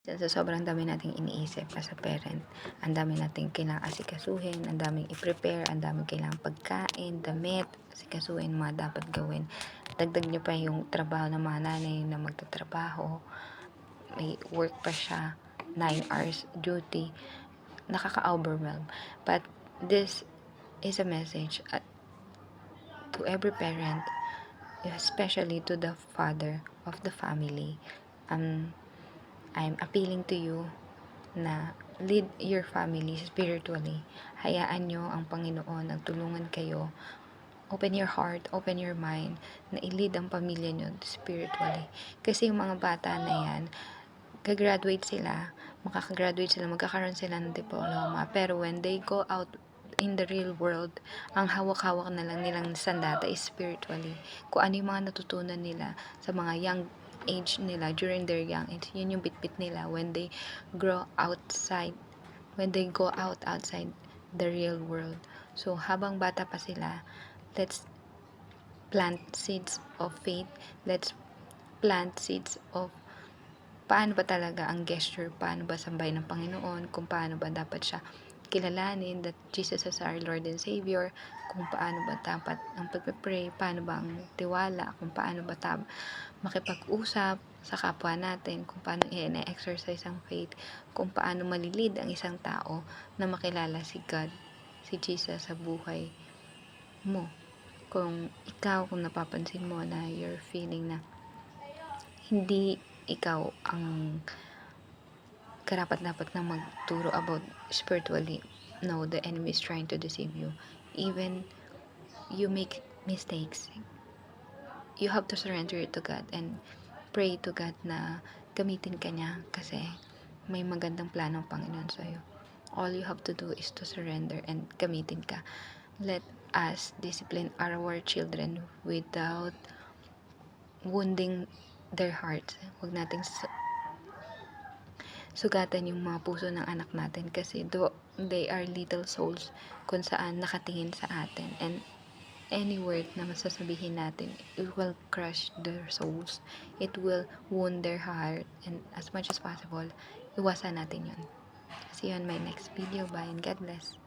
Sa sobrang dami nating iniisip as a parent, ang dami nating kailangang asikasuhin, ang daming i-prepare, ang daming kailangang pagkain, damit, asikasuhin, mga dapat gawin. Dagdag nyo pa yung trabaho ng mga nanay na magtatrabaho, may work pa siya, 9 hours duty, nakaka-overwhelm. But this is a message to every parent, especially to the father of the family. I'm appealing to you na lead your family spiritually. Hayaan nyo ang Panginoon ang tulungan kayo. Open your heart, open your mind, na i-lead ang pamilya nyo spiritually. Kasi yung mga bata na yan, gagraduate sila, makakagraduate sila, magkakaroon sila ng diploma. Pero when they go out in the real world, ang hawak-hawak na lang nilang sandata is spiritually. Kung ano yung mga natutunan nila sa mga young age nila, during their young age, yun yung bitbit nila when they grow outside, when they go out outside the real world. So, habang bata pa sila, let's plant seeds of faith, let's plant seeds of paano ba talaga ang gesture, paano ba sambahin ng Panginoon, kung paano ba dapat siya kilalanin that Jesus is our Lord and Savior, kung paano ba dapat ang pagpe-pray, paano ba ang tiwala, kung paano ba makipag-usap sa kapwa natin, kung paano i-exercise ang faith, kung paano malilid ang isang tao na makilala si God, si Jesus sa buhay mo. Kung napapansin mo na you're feeling na hindi ikaw ang karapat-dapat na magturo about spiritually, no, the enemy is trying to deceive you. Even you make mistakes, you have to surrender it to God and pray to God na gamitin ka niya kasi may magandang plano ang Panginoon sa'yo. All you have to do is to surrender and gamitin ka. Let us discipline our children without wounding their hearts. Huwag nating sugatan yung mga puso ng anak natin kasi they are little souls kung saan nakatingin sa atin, and any word na masasabihin natin, it will crush their souls, it will wound their heart, and as much as possible, iwasan natin yun. See you on my next video. Bye and God bless.